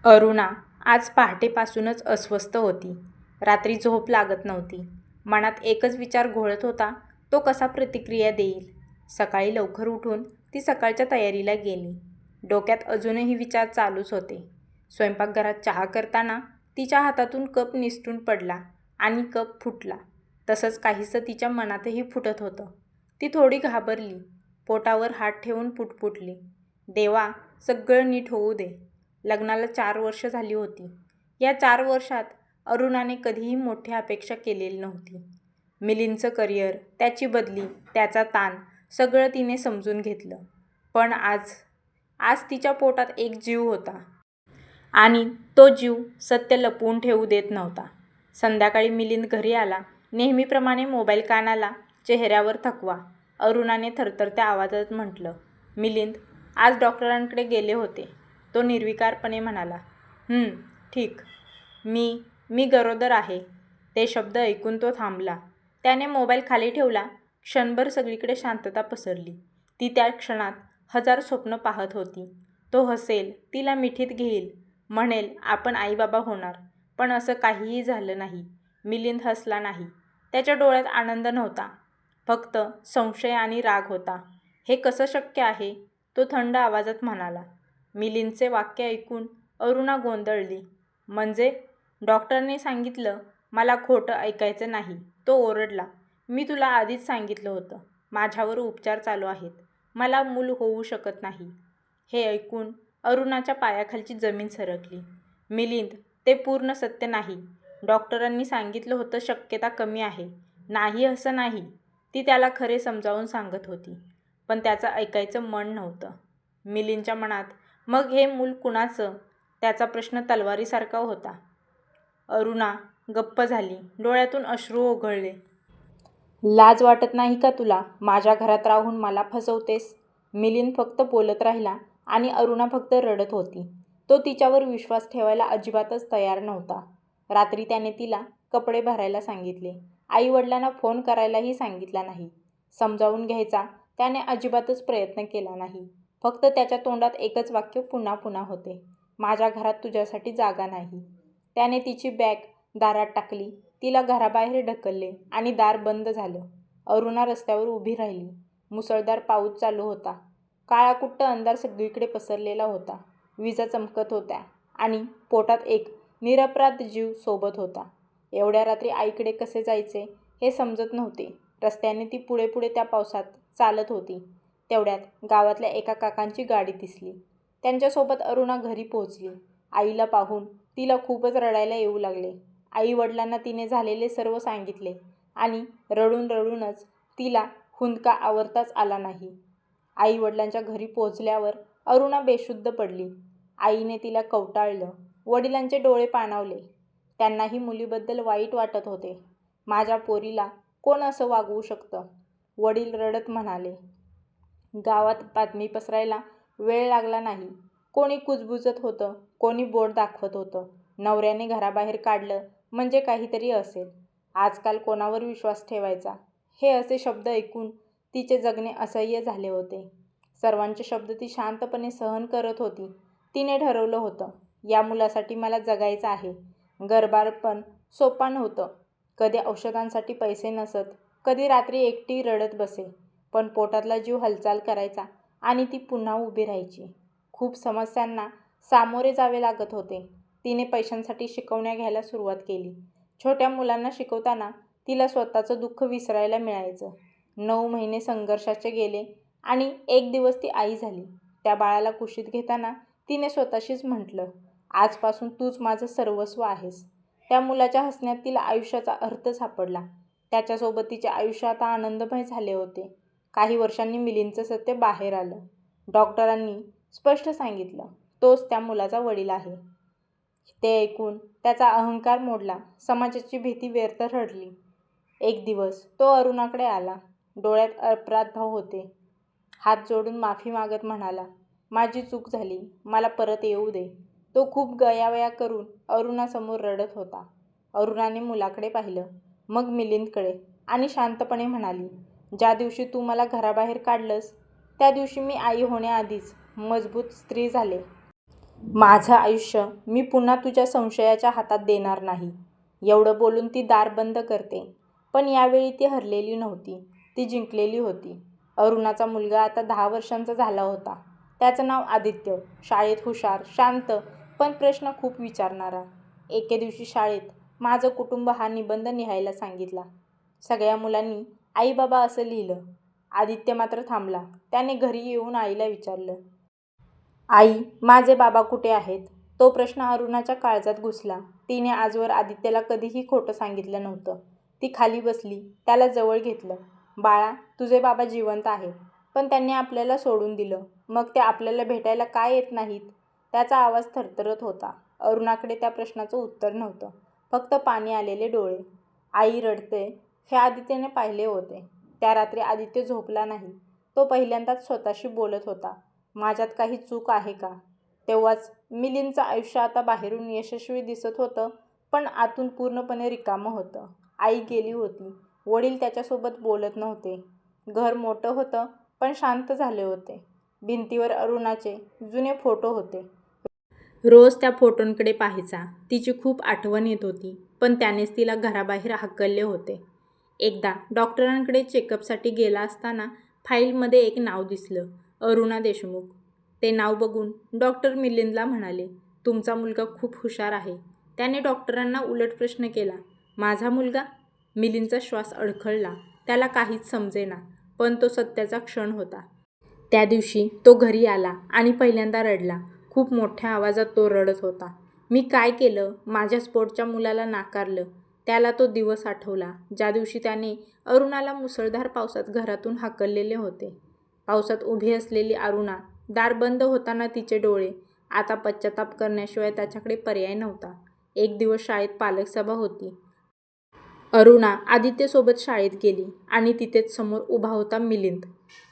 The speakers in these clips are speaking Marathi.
अरुणा आज पहाटेपासूनच अस्वस्थ होती. रात्री झोप लागत नव्हती. मनात एकच विचार घोळत होता, तो कसा प्रतिक्रिया देईल. सकाळी लवकर उठून ती सकाळच्या तयारीला गेली. डोक्यात अजूनही विचार चालूच होते. स्वयंपाकघरात चहा करताना तिच्या हातातून कप निसटून पडला आणि कप फुटला. तसंच काहीसं तिच्या मनातही फुटत होतं. ती थोडी घाबरली. पोटावर हात ठेवून पुटपुटली, देवा, सगळं नीट होऊ दे. लग्नाला 4 वर्ष झाली होती. या 4 वर्षात अरुणाने कधीही मोठी अपेक्षा केलेली नव्हती. मिलिंदचं करिअर, त्याची बदली, त्याचा ताण सगळं तिने समजून घेतलं. पण आज तिच्या पोटात एक जीव होता. आणि तो जीव सत्य लपवून ठेवू देत नव्हता. संध्याकाळी मिलिंद घरी आला. नेहमीप्रमाणे मोबाईल कानाला, चेहऱ्यावर थकवा. अरुणाने थरथरत्या आवाजात म्हटलं, मिलिंद, आज डॉक्टरांकडे गेले होते. तो निर्विकारपणे म्हणाला, ठीक. मी गरोदर आहे. ते शब्द ऐकून तो थांबला. त्याने मोबाईल खाली ठेवला. क्षणभर सगळीकडे शांतता पसरली. ती त्या क्षणात 1000 स्वप्न पाहत होती. तो हसेल, तिला मिठीत घेईल, म्हणेल आपण आईबाबा होणार. पण असं काहीही झालं नाही. मिलिंद हसला नाही. त्याच्या डोळ्यात आनंद नव्हता, फक्त संशय आणि राग होता. हे कसं शक्य आहे? तो थंड आवाजात म्हणाला. मिलिंदचे वाक्य ऐकून अरुणा गोंधळली. म्हणजे? डॉक्टरने सांगितलं मला खोटं ऐकायचं नाही. तो ओरडला. मी तुला आधीच सांगितलं होतं. माझ्यावर उपचार चालू आहेत. मला मूल होऊ शकत नाही. हे ऐकून अरुणाच्या पायाखालची जमीन सरकली. मिलिंद, ते पूर्ण सत्य नाही. डॉक्टरांनी सांगितलं होतं शक्यता कमी आहे. नाही असं नाही. ती त्याला खरे समजावून सांगत होती. पण त्याचं ऐकायचं मन नव्हतं. मिलिंदच्या मनात मग हे मूल कुणाचं? त्याचा प्रश्न तलवारीसारखा होता. अरुणा गप्प झाली. डोळ्यातून अश्रू ओघळले. लाज वाटत नाही का तुला? माझ्या घरात राहून मला फसवतेस? मिलिंद फक्त बोलत राहिला आणि अरुणा फक्त रडत होती. तो तिच्यावर विश्वास ठेवायला अजिबातच तयार नव्हता. रात्री त्याने तिला कपडे भरायला सांगितले. आई-वडिलांना फोन करायलाही सांगितला नाही. समजावून घ्यायचा त्याने अजिबातच प्रयत्न केला नाही. फक्त त्याच्या तोंडात एकच वाक्य पुन्हा पुन्हा होते, माझ्या घरात तुझ्यासाठी जागा नाही. त्याने तिची बॅग दारात टाकली, तिला घराबाहेर ढकलले आणि दार बंद झालं. अरुणा रस्त्यावर उभी राहिली. मुसळधार पाऊस चालू होता. काळाकुट्ट अंधार सगळीकडे पसरलेला होता. विजा चमकत होत्या आणि पोटात एक निरपराध जीव सोबत होता. एवढ्या रात्री आईकडे कसे जायचे हे समजत नव्हते. रस्त्याने ती पुढे पुढे त्या पावसात चालत होती. तेवढ्यात गावातल्या एका काकांची गाडी दिसली. त्यांच्यासोबत अरुणा घरी पोहोचली. आईला पाहून तिला खूपच रडायला येऊ लागले. आई-वडिलांना तिने झालेले सर्व सांगितले आणि रडून रडूनच तिला हुंदका आवरताच आला नाही. आई-वडिलांच्या घरी पोहोचल्यावर अरुणा बेशुद्ध पडली. आईने तिला कवटाळलं. वडिलांचे डोळे पाणावले. त्यांनाही मुलीबद्दल वाईट वाटत होते. माझ्या पोरीला कोण असं वागवू शकतं? वडील रडत म्हणाले. गावात बातमी पसरायला वेळ लागला नाही. कोणी कुजबुजत होतं, कोणी बोट दाखवत होतं. नवऱ्याने घराबाहेर काढलं म्हणजे काहीतरी असेल. आजकाल कोणावर विश्वास ठेवायचा? हे असे शब्द ऐकून तिचे जगणे असह्य झाले होते. सर्वांचे शब्द ती शांतपणे सहन करत होती. तिने ठरवलं होतं, या मुलासाठी मला जगायचं आहे. गर्भारपण सोपं नव्हतं. कधी औषधांसाठी पैसे नसत, कधी रात्री एकटी रडत बसे. पण पोटातला जीव हालचाल करायचा आणि ती पुन्हा उभी राहायची. खूप समस्यांना सामोरे जावे लागत होते. तिने पैशांसाठी शिकवण्या घ्यायला सुरुवात केली. छोट्या मुलांना शिकवताना तिला स्वतःचं दुःख विसरायला मिळायचं. 9 महिने संघर्षाचे गेले आणि एक दिवस ती आई झाली. त्या बाळाला कुशीत घेताना तिने स्वतःशीच म्हटलं, आजपासून तूच माझं सर्वस्व आहेस. त्या मुलाच्या हसण्यात तिला आयुष्याचा अर्थ सापडला. त्याच्यासोबत तिचे आयुष्य आता आनंदमय झाले होते. काही वर्षांनी मिलिंदचं सत्य बाहेर आलं. डॉक्टरांनी स्पष्ट सांगितलं, तोच त्या मुलाचा वडील आहे. ते ऐकून त्याचा अहंकार मोडला. समाजाची भीती व्यर्थ ठरली. एक दिवस तो अरुणाकडे आला. डोळ्यात अपराध भाव होते. हात जोडून माफी मागत म्हणाला, माझी चूक झाली, मला परत येऊ दे. तो खूप गयावया करून अरुणासमोर रडत होता. अरुणाने मुलाकडे पाहिलं, मग मिलिंदकडे आणि शांतपणे म्हणाली, ज्या दिवशी तू मला घराबाहेर काढलंस त्या दिवशी मी आई होण्याआधीच मजबूत स्त्री झाले. माझं आयुष्य मी पुन्हा तुझ्या संशयाच्या हातात देणार नाही. एवढं बोलून ती दार बंद करते. पण यावेळी ती हरलेली नव्हती, ती जिंकलेली होती. अरुणाचा मुलगा आता 10 वर्षांचा झाला होता. त्याचं नाव आदित्य. शाळेत हुशार, शांत, पण प्रश्न खूप विचारणारा. एके दिवशी शाळेत माझं कुटुंब हा निबंध लिहायला सांगितला. सगळ्या मुलांनी आई बाबा असं लिहिलं. आदित्य मात्र थांबला. त्याने घरी येऊन आईला विचारलं, आई, माझे बाबा कुठे आहेत? तो प्रश्न अरुणाच्या काळजात घुसला. तिने आजवर आदित्यला कधीही खोटं सांगितलं नव्हतं. ती खाली बसली, त्याला जवळ घेतलं. बाळा, तुझे बाबा जिवंत आहेत, पण त्यांनी आपल्याला सोडून दिलं. मग ते आपल्याला भेटायला का येत नाहीत? त्याचा आवाज थरथरत होता. अरुणाकडे त्या प्रश्नाचं उत्तर नव्हतं, फक्त पाणी आलेले डोळे. आई रडते हे आदित्यने पाहिले होते. त्या रात्री आदित्य झोपला नाही. तो पहिल्यांदाच स्वतःशी बोलत होता. माझ्यात काही चूक आहे का? तेव्हाच मिलिंदचं आयुष्य आता बाहेरून यशस्वी दिसत होतं, पण आतून पूर्णपणे रिकामं होतं. आई गेली होती. वडील त्याच्यासोबत बोलत नव्हते. घर मोठं होतं, पण शांत झाले होते. भिंतीवर अरुणाचे जुने फोटो होते. रोज त्या फोटोंकडे पाहायचा. तिची खूप आठवण येत होती, पण त्यानेच तिला घराबाहेर हाकलले होते. एकदा डॉक्टरांकडे चेकअपसाठी गेला असताना फाईलमध्ये एक नाव दिसलं, अरुणा देशमुख. ते नाव बघून डॉक्टर मिलिंदला म्हणाले, तुमचा मुलगा खूप हुशार आहे. त्याने डॉक्टरांना उलट प्रश्न केला, माझा मुलगा? मिलिंदचा श्वास अडखळला. त्याला काहीच समजेना, पण तो सत्याचा क्षण होता. त्या दिवशी तो घरी आला आणि पहिल्यांदा रडला. खूप मोठ्या आवाजात तो रडत होता. मी काय केलं? माझ्या स्पोर्टच्या मुलाला नाकारलं. त्याला तो दिवस आठवला, ज्या दिवशी त्याने अरुणाला मुसळधार पावसात घरातून हाकललेले होते. पावसात उभी असलेली अरुणा, दार बंद होताना तिचे डोळे. आता पश्चाताप करण्याशिवाय त्याच्याकडे पर्याय नव्हता. एक दिवस शाळेत पालक सभा होती. अरुणा आदित्यसोबत शाळेत गेली आणि तिथेच समोर उभा होता मिलिंद.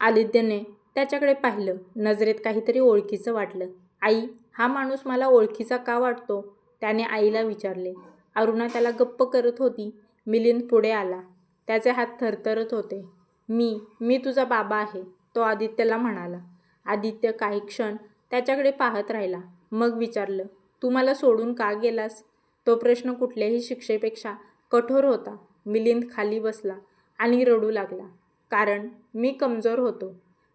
आदित्यने त्याच्याकडे पाहिलं. नजरेत काहीतरी ओळखीचं वाटलं. आई, हा माणूस मला ओळखीचा का वाटतो? त्याने आईला विचारले. अरुणा त्याला गप्प करत होती. मिलिंद पुढे आला. त्याचे हात थरथरत होते. मी तुझा बाबा आहे, तो आदित्यला म्हणाला. आदित्य काही क्षण त्याच्याकडे पाहत राहिला. मग विचारलं, तू मला सोडून का गेलास? तो प्रश्न कुठल्याही शिक्षेपेक्षा कठोर होता. मिलिंद खाली बसला आणि रडू लागला. कारण मी कमजोर होतो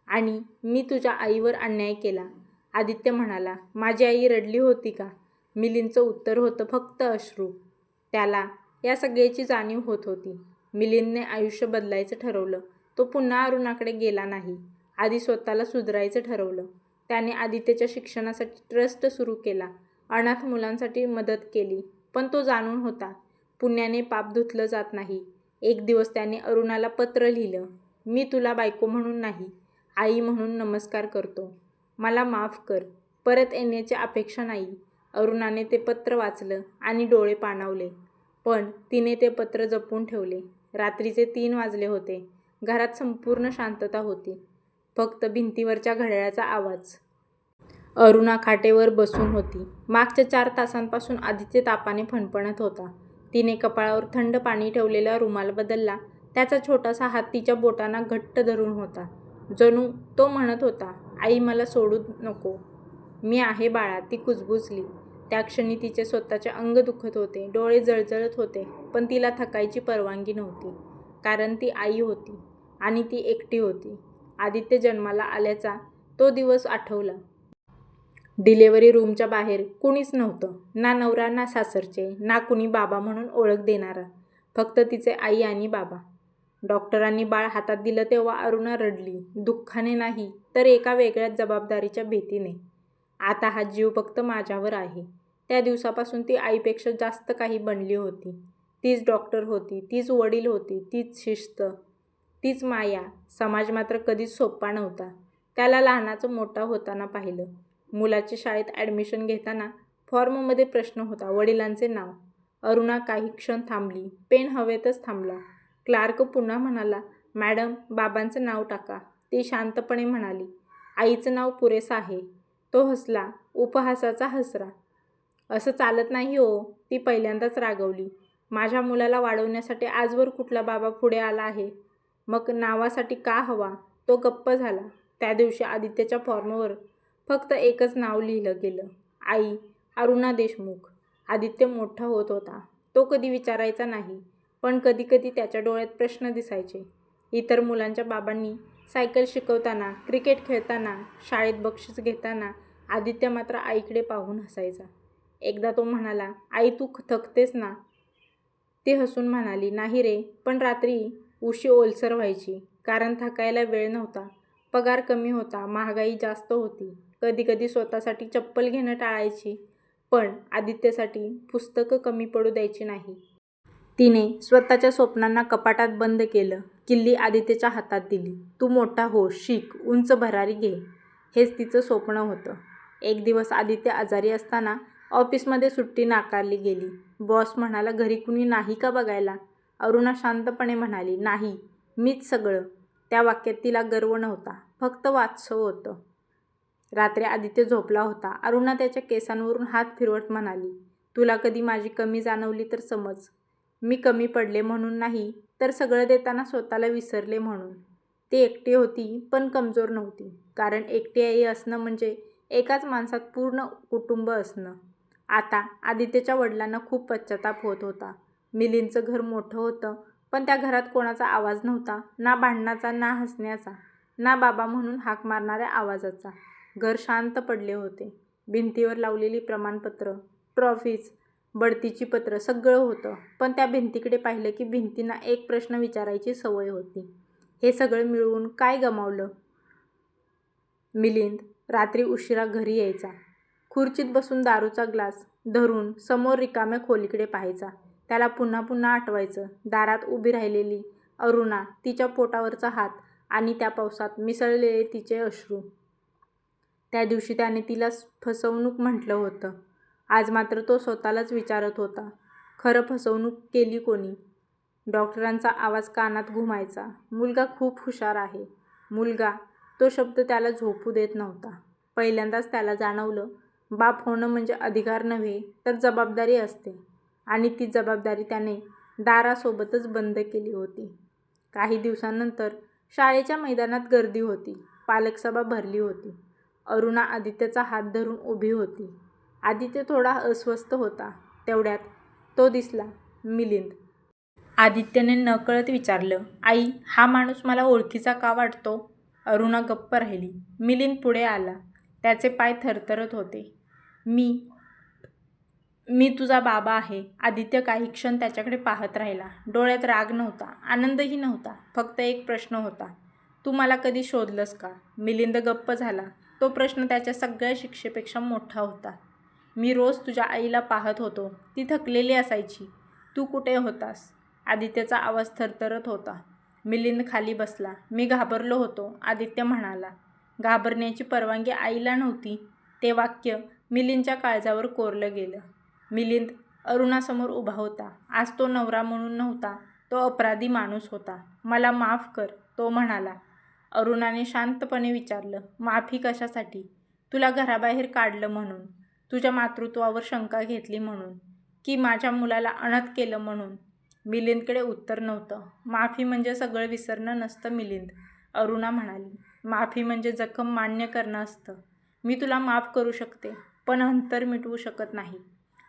आणि मी तुझ्या आईवर अन्याय केला. आदित्य म्हणाला, माझी आई रडली होती का? मिलिंदचं उत्तर होतं फक्त अश्रू. त्याला या सगळ्याची जाणीव होत होती. मिलिंदने आयुष्य बदलायचं ठरवलं. तो पुन्हा अरुणाकडे गेला नाही. आधी स्वतःला सुधारायचं ठरवलं. त्याने आदित्यच्या शिक्षणासाठी ट्रस्ट सुरू केला. अनाथ मुलांसाठी मदत केली. पण तो जाणून होता, पुण्याने पाप धुतलं जात नाही. एक दिवस त्याने अरुणाला पत्र लिहिलं, मी तुला बायको म्हणून नाही, आई म्हणून नमस्कार करतो. मला माफ कर. परत येण्याची अपेक्षा नाही. अरुणाने ते पत्र वाचलं आणि डोळे पाणावले. पण तिने ते पत्र जपून ठेवले. रात्रीचे 3 वाजले होते. घरात संपूर्ण शांतता होती. फक्त भिंतीवरच्या घड्याळाचा आवाज. अरुणा खाटेवर बसून होती. मागच्या 4 तासांपासून आदित्य तापाने फणफणत होता. तिने कपाळावर थंड पाणी ठेवलेला रुमाल बदलला. त्याचा छोटासा हात तिच्या बोटांना घट्ट धरून होता. जणू तो म्हणत होता, आई, मला सोडू नको. मी आहे बाळा, ती कुजबुजली. त्या क्षणी तिचे स्वतःचे अंग दुखत होते, डोळे जळजळत होते, पण तिला थकायची परवानगी नव्हती. कारण ती आई होती आणि ती एकटी होती. आदित्य जन्माला आल्याचा तो दिवस आठवला. डिलिव्हरी रूमच्या बाहेर कुणीच नव्हतं. ना नवरा, ना सासरचे, ना कुणी बाबा म्हणून ओळख देणारा. फक्त तिचे आई आणि बाबा. डॉक्टरांनी बाळ हातात दिलं तेव्हा अरुणा रडली. दुःखाने नाही, तर एका वेगळ्याच जबाबदारीच्या भीतीने. आता हा जीव फक्त माझ्यावर आहे. त्या दिवसापासून ती आईपेक्षा जास्त काही बनली होती. तीच डॉक्टर होती, तीच वडील होती, तीच शिस्त, तीच माया. समाज मात्र कधीच सोप्पा नव्हता. त्याला लहानाचं मोठा होताना पाहिलं. मुलाची शाळेत ॲडमिशन घेताना फॉर्ममध्ये प्रश्न होता, वडिलांचे नाव. अरुणा काही क्षण थांबली. पेन हवेतच थांबला. क्लार्क पुन्हा म्हणाला, मॅडम, बाबांचं नाव टाका. ती शांतपणे म्हणाली, आईचं नाव पुरेसं आहे. तो हसला, उपहासाचा हसरा. असं चालत नाही हो. ती पहिल्यांदाच रागवली. माझ्या मुलाला वाढवण्यासाठी आजवर कुठला बाबा पुढे आला आहे? मग नावासाठी का हवा? तो गप्प झाला. त्या दिवशी आदित्यच्या फॉर्मवर फक्त एकच नाव लिहिलं गेलं, आई अरुणा देशमुख. आदित्य मोठा होत होता. तो कधी विचारायचा नाही, पण कधी कधी त्याच्या डोळ्यात प्रश्न दिसायचे. इतर मुलांच्या बाबांनी सायकल शिकवताना, क्रिकेट खेळताना, शाळेत बक्षीस घेताना आदित्य मात्र आईकडे पाहून हसायचा. एकदा तो म्हणाला, आई तू थकतेस ना? ती हसून म्हणाली, नाही रे, पण रात्री उशी ओलसर व्हायची, कारण थकायला वेळ नव्हता. पगार कमी होता, महागाई जास्त होती. कधी कधी स्वतःसाठी चप्पल घेणं टाळायची, पण आदित्यसाठी पुस्तकं कमी पडू द्यायची नाही. तिने स्वतःच्या स्वप्नांना कपाटात बंद केलं. किल्ली आदित्यच्या हातात दिली. तू मोठा हो, शिक, उंच भरारी घे. हेच तिचं स्वप्न होतं. एक दिवस आदित्य आजारी असताना ऑफिसमध्ये सुट्टी नाकारली गेली. बॉस म्हणाला, घरी कुणी नाही का बघायला? अरुणा शांतपणे म्हणाली, नाही, मीच सगळं. त्या वाक्यात तिला गर्व नव्हता, फक्त वात्सव होतं. रात्री आदित्य झोपला होता. अरुणा त्याच्या केसांवरून हात फिरवत म्हणाली, तुला कधी माझी कमी जाणवली तर समज. मी कमी पडले म्हणून नाही, तर सगळं देताना स्वतःला विसरले म्हणून. ती एकटी होती, पण कमजोर नव्हती, कारण एकटी आई असणं म्हणजे एकाच माणसात पूर्ण कुटुंब असणं. आता आदित्यच्या वडिलांना खूप पश्चाताप होत होता. मिलिंदचं घर मोठं होतं, पण त्या घरात कोणाचा आवाज नव्हता, ना भांडणाचा, ना हसण्याचा, ना बाबा म्हणून हाक मारणाऱ्या आवाजाचा. घर शांत पडले होते. भिंतीवर लावलेली प्रमाणपत्र, ट्रॉफीज, बढतीची पत्र सगळं होतं, पण त्या भिंतीकडे पाहिलं की भिंतींना एक प्रश्न विचारायची सवय होती, हे सगळं मिळवून काय गमावलं? मिलिंद रात्री उशिरा घरी यायचा. खुर्चीत बसून दारूचा ग्लास धरून समोर रिकाम्या खोलीकडे पाहायचा. त्याला पुन्हा पुन्हा आठवायचं, दारात उभी राहिलेली अरुणा, तिच्या पोटावरचा हात आणि त्या पावसात मिसळलेले तिचे अश्रू. त्या दिवशी त्याने तिला फसवणूक म्हटलं होतं. आज मात्र तो स्वतःलाच विचारत होता, खरं फसवणूक केली कोणी? डॉक्टरांचा आवाज कानात घुमायचा, मुलगा खूप हुशार आहे. मुलगा, तो शब्द त्याला झोपू देत नव्हता. पहिल्यांदाच त्याला जाणवलं, बाप होणं म्हणजे अधिकार नव्हे, तर जबाबदारी असते. आणि ती जबाबदारी त्याने दारासोबतच बंद केली होती. काही दिवसांनंतर शाळेच्या मैदानात गर्दी होती. पालकसभा भरली होती. अरुणा आदित्यचा हात धरून उभी होती. आदित्य थोडा अस्वस्थ होता. तेवढ्यात तो दिसला, मिलिंद. आदित्यने नकळत विचारलं, आई, हा माणूस मला ओळखीचा का वाटतो? अरुणा गप्प राहिली. मिलिंद पुढे आला. त्याचे पाय थरथरत होते. मी तुझा बाबा आहे. आदित्य काही क्षण त्याच्याकडे पाहत राहिला. डोळ्यात राग नव्हता, आनंदही नव्हता, फक्त एक प्रश्न होता, तू मला कधी शोधलंस का? मिलिंद गप्प झाला. तो प्रश्न त्याच्या सगळ्या शिक्षेपेक्षा मोठा होता. मी रोज तुझ्या आईला पाहत होतो. ती थकलेली असायची. तू कुठे होतास? आदित्यचा आवाज थरथरत होता. मिलिंद खाली बसला. मी घाबरलो होतो, आदित्य म्हणाला. घाबरण्याची परवानगी आईला नव्हती. ते वाक्य मिलिंदच्या काळजावर कोरलं गेलं. मिलिंद अरुणासमोर उभा होता. आज तो नवरा म्हणून नव्हता, तो अपराधी माणूस होता. मला माफ कर, तो म्हणाला. अरुणाने शांतपणे विचारलं, माफी कशासाठी? तुला घराबाहेर काढलं म्हणून? तुझ्या मातृत्वावर शंका घेतली म्हणून? की माझ्या मुलाला अनाथ केलं म्हणून? मिलिंदकडे उत्तर नव्हतं. माफी म्हणजे सगळं विसरणं नसतं मिलिंद, अरुणा म्हणाली. माफी म्हणजे जखम मान्य करणं असतं. मी तुला माफ करू शकते, पण अंतर मिटवू शकत नाही.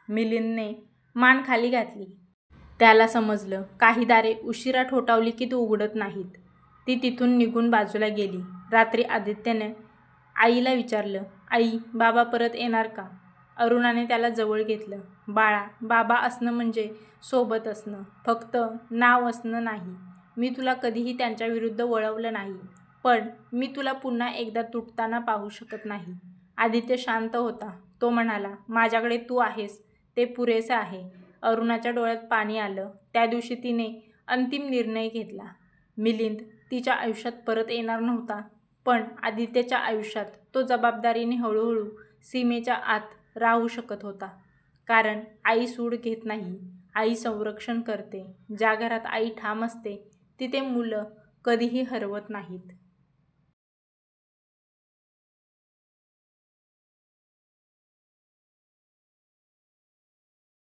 मिलिंदने मान खाली घातली. त्याला समजलं, काही दारे उशिरा ठोठावली की ती उघडत नाहीत. ती तिथून निघून बाजूला गेली. रात्री आदित्यने आईला विचारलं, आई, बाबा परत येणार का? अरुणाने त्याला जवळ घेतलं. बाळा, बाबा असणं म्हणजे सोबत असणं, फक्त नाव असणं नाही. मी तुला कधीही त्यांच्याविरुद्ध वळवलं नाही, पण मी तुला पुन्हा एकदा तुटताना पाहू शकत नाही. आदित्य शांत होता. तो म्हणाला, माझ्याकडे तू आहेस, ते पुरेसे आहे. अरुणाच्या डोळ्यात पाणी आलं. त्या दिवशी तिने अंतिम निर्णय घेतला. मिलिंद तिच्या आयुष्यात परत येणार नव्हता, पण आदित्यच्या आयुष्यात तो जबाबदारीने हळूहळू सीमेच्या आत राहू शकत होता. कारण आई सूड घेत नाही, आई संरक्षण करते. ज्या घरात आई ठाम असते, तिथे मुलं कधीही हरवत नाहीत.